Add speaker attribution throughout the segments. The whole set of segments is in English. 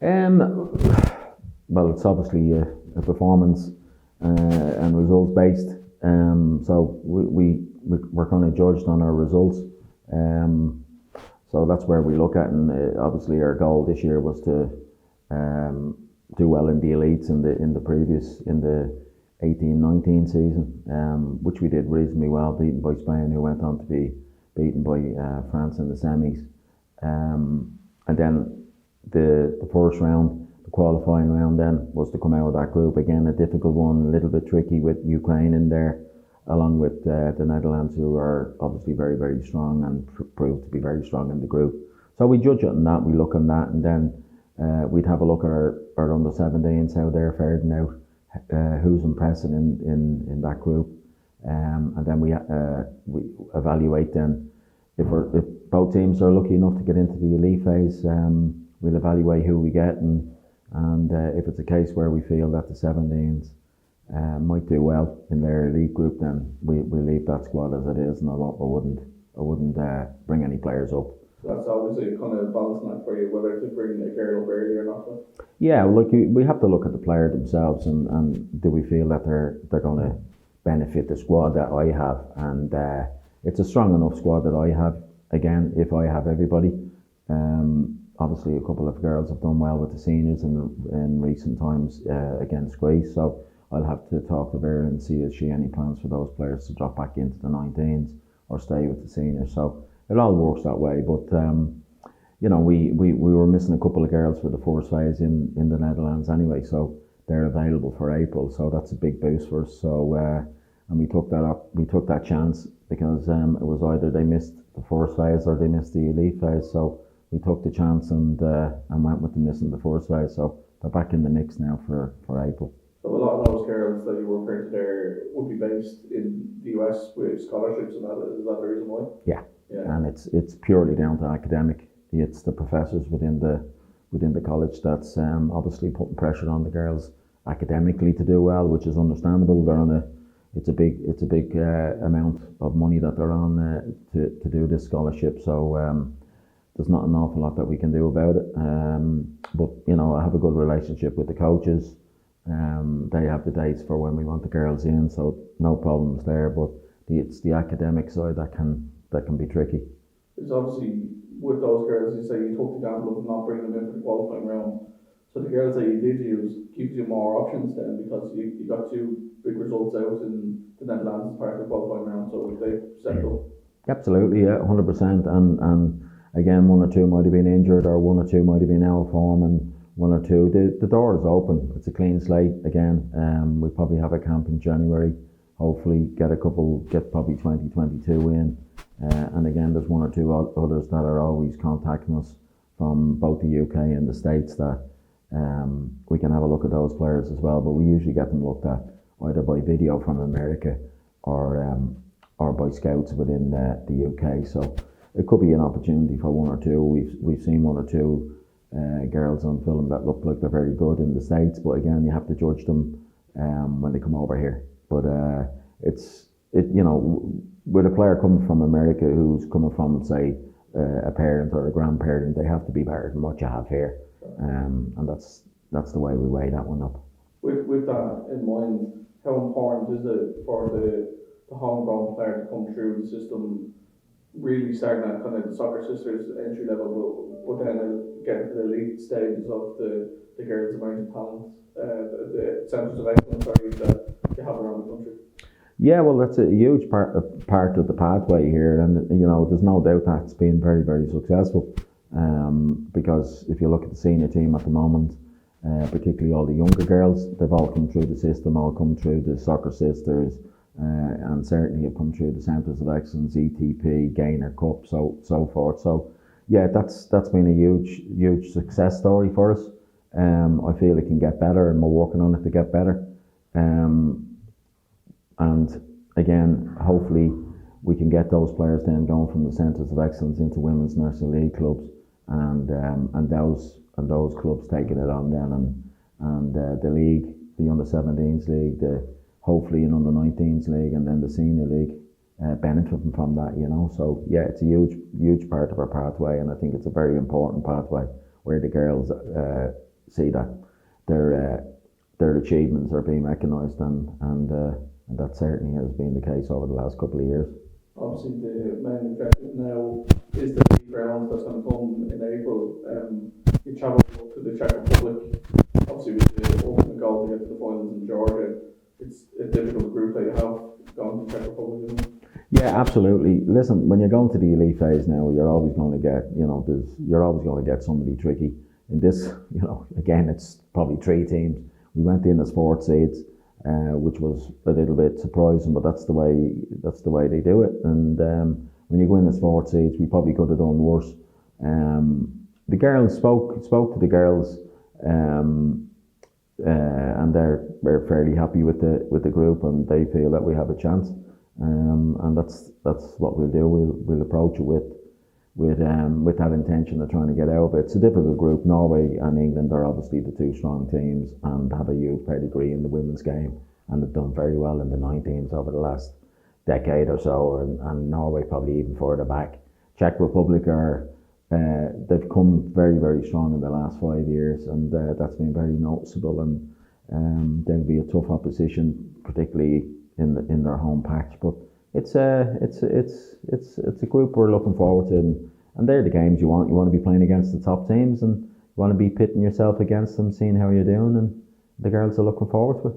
Speaker 1: Um, well, it's obviously a performance and results based. So we're kind of judged on our results. Um, so that's where we look at, and obviously our goal this year was to um, do well in the elites in the 18-19 season, which we did reasonably well, beaten by Spain, who went on to be beaten by France in the semis. And then the first round, the qualifying round, then was to come out of that group. Again, a difficult one, a little bit tricky with Ukraine in there, along with the Netherlands, who are obviously very, very strong and proved to be very strong in the group. So we judge it on that, we look on that, and then we'd have a look at our under 17s, how they're faring out, who's impressing in that group, and then we evaluate then if both teams are lucky enough to get into the elite phase. We'll evaluate who we get, and if it's a case where we feel that the 17s might do well in their elite group, then we leave that squad as it is, and I wouldn't bring any players up.
Speaker 2: That's obviously kind of balancing that for you, whether to bring a girl up early or not.
Speaker 1: Yeah, look, we have to look at the player themselves, and do we feel that they're going to benefit the squad that I have, and it's a strong enough squad that I have. Again, if I have everybody, obviously a couple of girls have done well with the seniors in recent times against Greece, so I'll have to talk to Vera and see if she any plans for those players to drop back into the 19s or stay with the seniors. So it all works that way, but we were missing a couple of girls for the first phase in the Netherlands anyway, so they're available for April, so that's a big boost for us. So and we took that up, we took that chance because it was either they missed the first phase or they missed the elite phase. So we took the chance and went with the missing the first phase. So they're back in the mix now for April.
Speaker 2: So a lot of those girls that you were referring to there would be based in the US with scholarships, and that is that the reason why?
Speaker 1: Yeah. And it's purely down to academic. It's the professors within the college that's obviously putting pressure on the girls academically to do well, which is understandable. They're on it's a big amount of money that they're on to do this scholarship. So there's not an awful lot that we can do about it. But I have a good relationship with the coaches. They have the dates for when we want the girls in, so no problems there. But it's the academic side that can be tricky.
Speaker 2: It's obviously with those girls, you say you took the gamble of not bringing them in for the qualifying round. So the girls that you did use gives you more options then, because you got two big results out in the Netherlands as part of the qualifying round. So they stepped up.
Speaker 1: Absolutely, yeah, 100%. And again, one or two might have been injured, or one or two might have been out of form, and one or two. The door is open. It's a clean slate again. We probably have a camp in January. Hopefully get probably 2022 in. And again, there's one or two others that are always contacting us from both the UK and the States that we can have a look at those players as well. But we usually get them looked at either by video from America or by scouts within the UK. So it could be an opportunity for one or two. We've seen one or two girls on film that look like they're very good in the States, but again, you have to judge them when they come over here. But with a player coming from America who's coming from, say, a parent or a grandparent, they have to be better than what you have here, and that's the way we weigh that one up.
Speaker 2: With that in mind, how important is it for the homegrown player to come through the system, really starting at kind of the Soccer Sisters entry level, but then getting to the elite stages of the girls' emerging talents, the centres of excellence that you have around the country?
Speaker 1: Yeah, well, that's a huge part of the pathway here, and there's no doubt that's been very, very successful. Because if you look at the senior team at the moment, particularly all the younger girls, they've all come through the system, all come through the Soccer Sisters, and certainly have come through the Centres of Excellence, ETP, Gainer Cup, so forth. So yeah, that's been a huge success story for us. I feel it can get better, and we're working on it to get better. And again, hopefully we can get those players then going from the Centres of Excellence into Women's National League clubs, and those clubs taking it on then, and the league, the under 17s league, hopefully an under 19s league, and then the senior league benefiting from that. So yeah, it's a huge part of our pathway, and I think it's a very important pathway where the girls see that their achievements are being recognised, and that certainly has been the case over the last couple of years.
Speaker 2: Obviously, the main objective now is the league round that's going to come in April. You travel to the Czech Republic, obviously with the ultimate goal to get to the finals in Georgia. It's a difficult group that you have gone to the Czech Republic, isn't it?
Speaker 1: Yeah, absolutely. Listen, when you're going to the elite phase now, you're always going to get, you're always going to get somebody tricky. In this, again, it's probably 3 teams. We went in as 4th seeds, which was a little bit surprising, but that's the way they do it. And when you go in as 4th seeds, we probably could have done worse. The girls spoke to the girls, and they're fairly happy with the group, and they feel that we have a chance. And that's what we'll do. We'll approach it with that intention of trying to get out of it. It's a difficult group. Norway and England are obviously the 2 strong teams and have a huge pedigree in the women's game, and have done very well in the 19s over the last decade or so, and Norway probably even further back. Czech Republic are they've come very, very strong in the last 5 years, and that's been very noticeable, and they'll be a tough opposition, particularly in their home patch. But it's a group we're looking forward to, and they're the games you want. You want to be playing against the top teams, and you want to be pitting yourself against them, seeing how you're doing, and the girls are looking forward to it.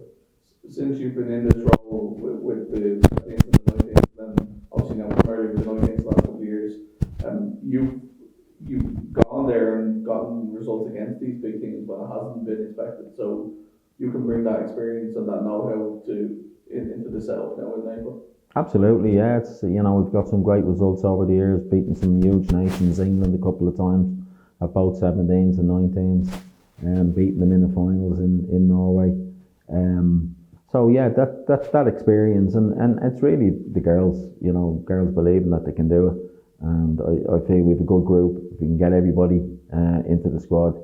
Speaker 2: Since you've been in this role with the 17s and the 19s, and obviously now primarily with the 19s last couple of years, you've gone there and gotten results against these big teams when it hasn't been expected. So you can bring that experience and that know-how into the setup now in April.
Speaker 1: Absolutely, yeah. It's we've got some great results over the years, beating some huge nations. England a couple of times at both 17s and 19s, and beating them in the finals in Norway. So yeah, that experience, and it's really the girls. Girls believing that they can do it, and I feel we have a good group. If we can get everybody into the squad,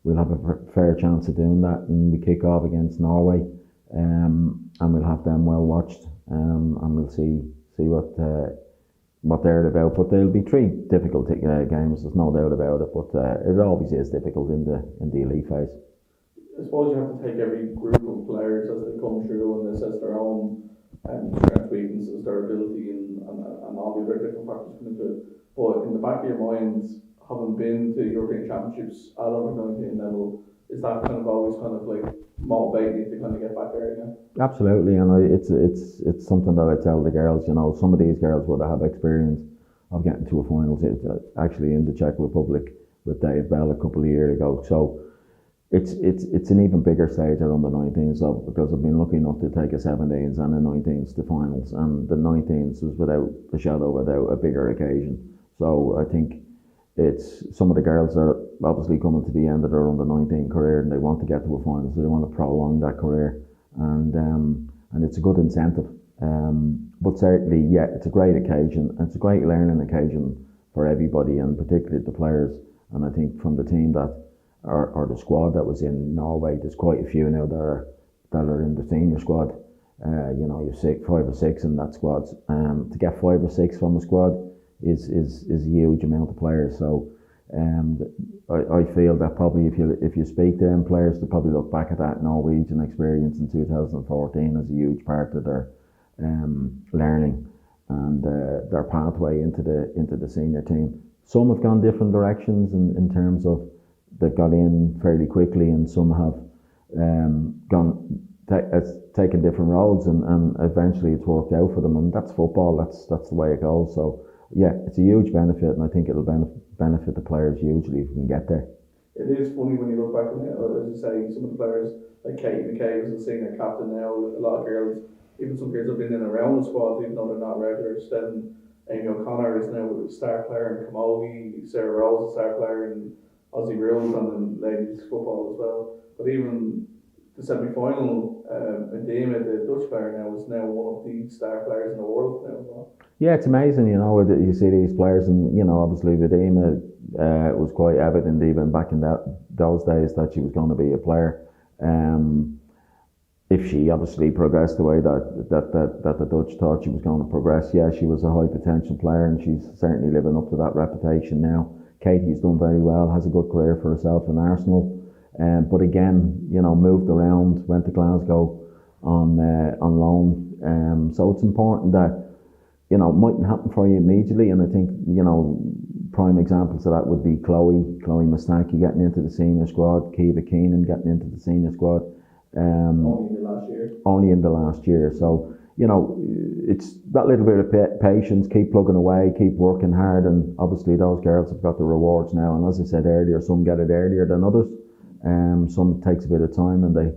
Speaker 1: we'll have a fair chance of doing that. And we kick off against Norway, and we'll have them well watched, and we'll see what they're about. But there'll be 3 difficult games. There's no doubt about it. But it always is difficult in the elite phase.
Speaker 2: I suppose you have to take every group of players as they come through and assess their own strengths, weaknesses, their ability, and all the other different factors come into it. But in the back of your minds, having been to European Championships at under 19 level, is that kind of always kind of like motivating you to kind of get back there again?
Speaker 1: Absolutely, and it's something that I tell the girls. Some of these girls would have experience of getting to a finals, actually in the Czech Republic with Dave Bell a couple of years ago. So it's an even bigger stage at under 19s level, because I've been lucky enough to take a 17s and a 19s to finals, and the 19s was without a shadow of a doubt a bigger occasion. So I think it's some of the girls are obviously coming to the end of their under 19 career, and they want to get to a final, so they want to prolong that career, and it's a good incentive. But certainly, yeah, it's a great occasion, and it's a great learning occasion for everybody, and particularly the players. And I think from the team or the squad that was in Norway, there's quite a few now that are in the senior squad. You're 5 or 6 in that squad. To get 5 or 6 from a squad is a huge amount of players. So I feel that probably if you speak to them players, they probably look back at that Norwegian experience in 2014 as a huge part of their learning and their pathway into the senior team. Some have gone different directions in terms of they've got in fairly quickly, and some have taken different roads, and eventually it's worked out for them. And that's football. That's the way it goes. So yeah, it's a huge benefit, and I think it'll benefit the players hugely if we can get there.
Speaker 2: It is funny when you look back on it, as you say, some of the players like Katie McKay was a senior captain now. A lot of girls, even some girls have been in and around the squad, even though they're not regulars. Then Amy O'Connor is now a star player in Camogie, Sarah Rose is a star player in Aussie Rules and in ladies football as well. But even the semi-final, Adema, the Dutch player now, is now one of the star players in the world now as well.
Speaker 1: Yeah, it's amazing, you see these players, and obviously with Adema, it was quite evident even back in those days that she was going to be a player. If she obviously progressed the way that the Dutch thought she was going to progress, yeah, she was a high potential player, and she's certainly living up to that reputation now. Katie's done very well, has a good career for herself in Arsenal. But again, moved around, went to Glasgow on loan. So it's important that, it mightn't happen for you immediately. And I think, prime examples of that would be Chloe Mustaki getting into the senior squad, Kiva Keenan getting into the senior squad. Only in the last year. So, it's that little bit of patience, keep plugging away, keep working hard, and obviously those girls have got the rewards now. And as I said earlier, some get it earlier than others. Some takes a bit of time, and they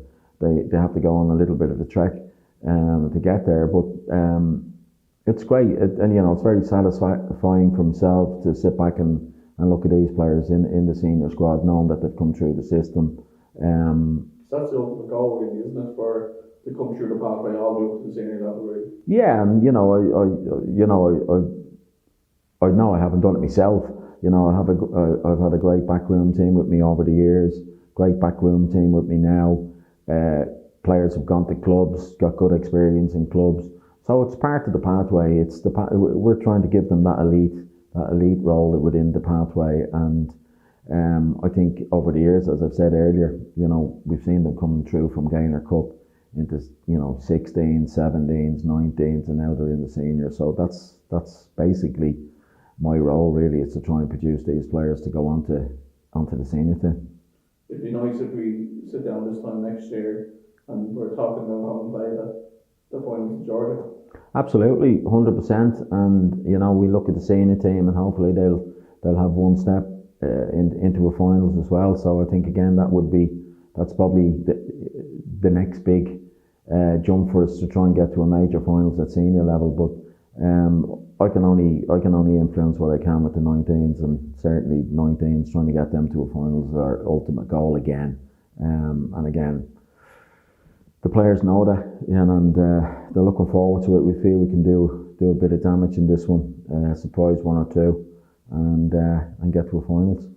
Speaker 1: have to go on a little bit of a trek to get there. But it's great, and it's very satisfying for myself to sit back and look at these players in the senior squad, knowing that they've come through the system.
Speaker 2: That's the ultimate goal, really, isn't it, to come through the pathway all the way up to the senior level, really?
Speaker 1: Yeah, and I know I haven't done it myself. I've had a great backroom team with me over the years. Great backroom team with me now. Players have gone to clubs, got good experience in clubs. So it's part of the pathway. We're trying to give them that elite role within the pathway. And I think over the years, as I've said earlier, we've seen them coming through from Gaynor Cup into 16s, 17s, 19s, and now they're in the seniors. So that's basically my role, really, is to try and produce these players to go onto the senior team.
Speaker 2: It'd be nice if we sit down this time next year and we're talking about having played the finals in Georgia.
Speaker 1: Absolutely, 100%. And we look at the senior team, and hopefully they'll have one step into a finals as well. So I think again that's probably the next big jump for us to try and get to a major finals at senior level. But I can only influence what I can with the 19s, and certainly 19s, trying to get them to a finals is our ultimate goal again. And again, the players know that, and they're looking forward to it. We feel we can do a bit of damage in this one, surprise one or two, and get to a finals.